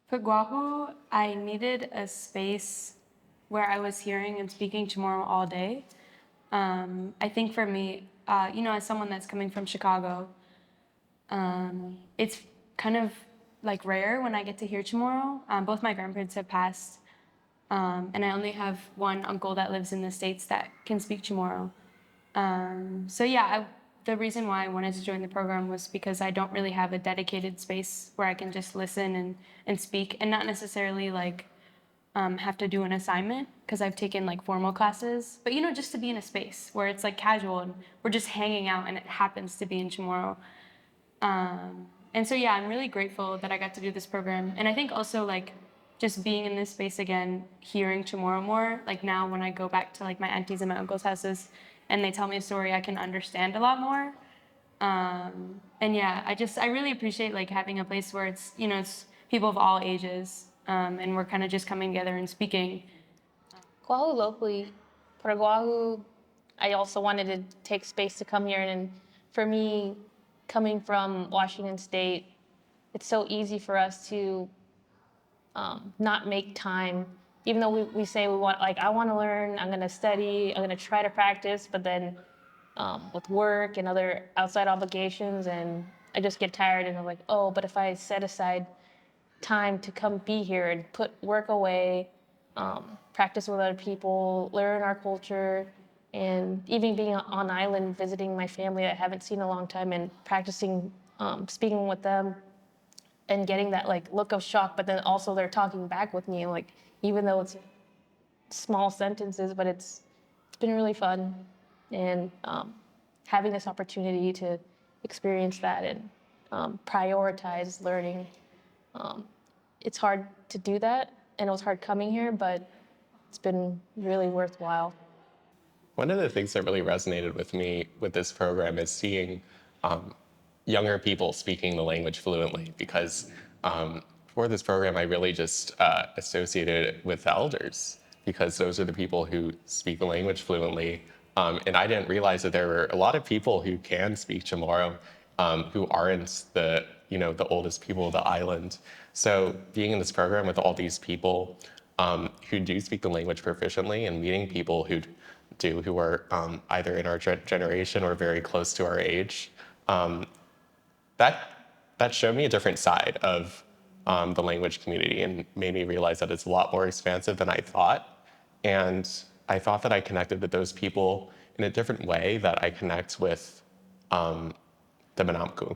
For I needed a space where I was hearing and speaking Chamorro all day. I think for me, as someone that's coming from Chicago, it's kind of like rare when I get to hear Chamorro. Both my grandparents have passed, and I only have one uncle that lives in the States that can speak Chamorro. The reason why I wanted to join the program was because I don't really have a dedicated space where I can just listen and speak and not necessarily have to do an assignment because I've taken like formal classes, but just to be in a space where it's like casual and we're just hanging out and it happens to be in Chamorro. I'm really grateful that I got to do this program. And I think also like just being in this space again, hearing Chamorro more, like now when I go back to like my aunties and my uncles' houses and they tell me a story, I can understand a lot more. I really appreciate like having a place where it's people of all ages, and we're kind of just coming together and speaking. Koahu locally, Prugråman, I also wanted to take space to come here. And for me, coming from Washington State, it's so easy for us to not make time. Even though we say we want, like, I want to learn, I'm going to study, I'm going to try to practice, but then with work and other outside obligations, and I just get tired and I'm like, oh, but if I set aside time to come be here and put work away, practice with other people, learn our culture, and even being on island, visiting my family that I haven't seen in a long time and practicing speaking with them and getting that like look of shock, but then also they're talking back with me, like even though it's small sentences, but it's been really fun, and having this opportunity to experience that and prioritize learning. It's hard to do that, and it was hard coming here, but it's been really worthwhile. One of the things that really resonated with me with this program is seeing younger people speaking the language fluently, because for this program, I really just associated it with the elders, because those are the people who speak the language fluently. And I didn't realize that there were a lot of people who can speak Chamorro who aren't the oldest people of the island. So being in this program with all these people who do speak the language proficiently, and meeting people who are either in our generation or very close to our age, that showed me a different side of the language community and made me realize that it's a lot more expansive than I thought. And I thought that I connected with those people in a different way that I connect with the Manamku.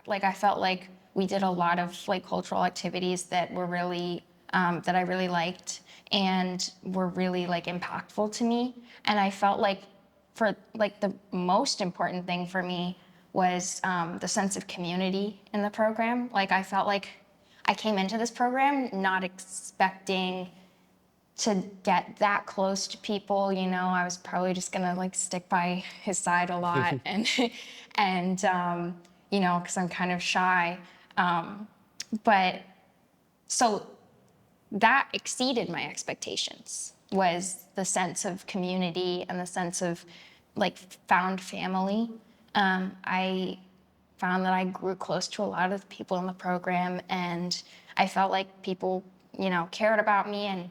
Like I felt like we did a lot of like cultural activities that were really that I really liked and were really like impactful to me. And I felt like for like the most important thing for me was the sense of community in the program. Like I felt like I came into this program not expecting to get that close to people. I was probably just gonna like stick by his side a lot and because I'm kind of shy. But so that exceeded my expectations, was the sense of community and the sense of like found family. I found that I grew close to a lot of the people in the program, and I felt like people, cared about me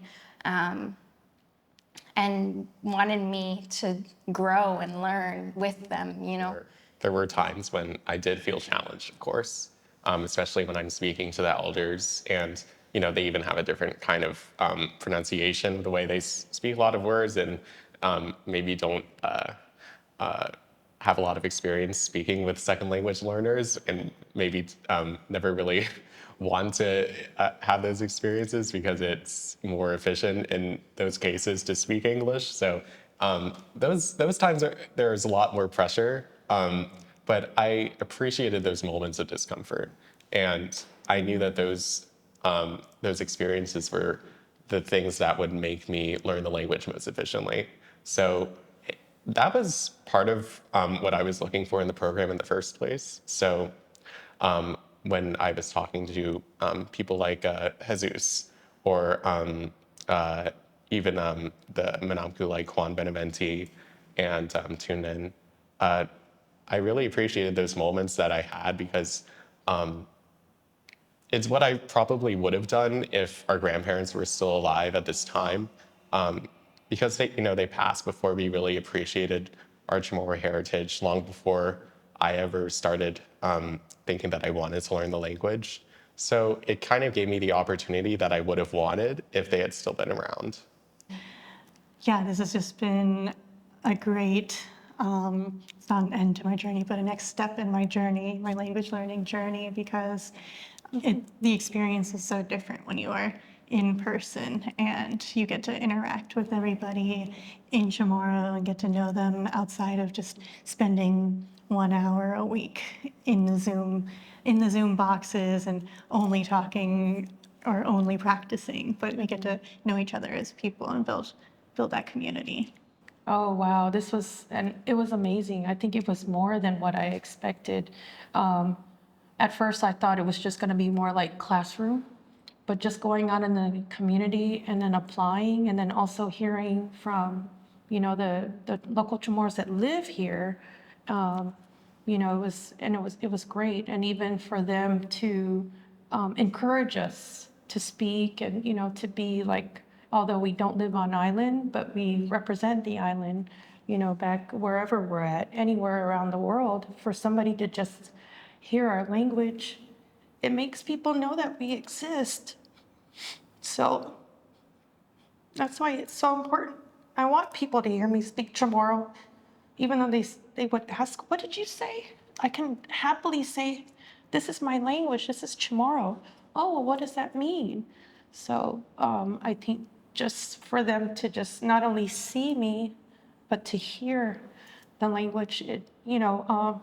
and wanted me to grow and learn with them, There were times when I did feel challenged, of course, especially when I'm speaking to the elders, and they even have a different kind of pronunciation, the way they speak a lot of words, and maybe don't have a lot of experience speaking with second language learners, and maybe never really want to have those experiences because it's more efficient in those cases to speak English. So those times there's a lot more pressure, but I appreciated those moments of discomfort, and I knew that those experiences were the things that would make me learn the language most efficiently. So that was part of what I was looking for in the program in the first place. So when I was talking to people like Jesus, or even the Manamku like Juan Benavente and Tunin, I really appreciated those moments that I had, because It's what I probably would have done if our grandparents were still alive at this time, because they passed before we really appreciated our Chamorro heritage, long before I ever started thinking that I wanted to learn the language. So it kind of gave me the opportunity that I would have wanted if they had still been around. Yeah, this has just been a great, it's not an end to my journey, but a next step in my journey, my language learning journey, because the experience is so different when you are in person and you get to interact with everybody in Chamorro and get to know them outside of just spending 1 hour a week in the Zoom boxes and only talking or only practicing, but we get to know each other as people and build that community. Oh wow, it was amazing. I think it was more than what I expected. At first, I thought it was just going to be more like classroom, but just going out in the community and then applying, and then also hearing from, the local Chamorros that live here, it was great, and even for them to encourage us to speak and to be like, although we don't live on island, but we represent the island, back wherever we're at, anywhere around the world, for somebody to just hear our language, it makes people know that we exist. So that's why it's so important. I want people to hear me speak Chamorro, even though they would ask, "What did you say?" I can happily say, "This is my language. This is Chamorro." "Oh, well, what does that mean?" So I think just for them to just not only see me, but to hear the language, how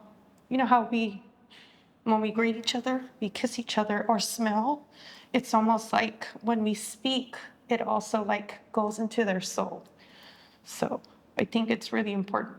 when we greet each other, we kiss each other or smell. It's almost like when we speak, it also like goes into their soul. So I think it's really important.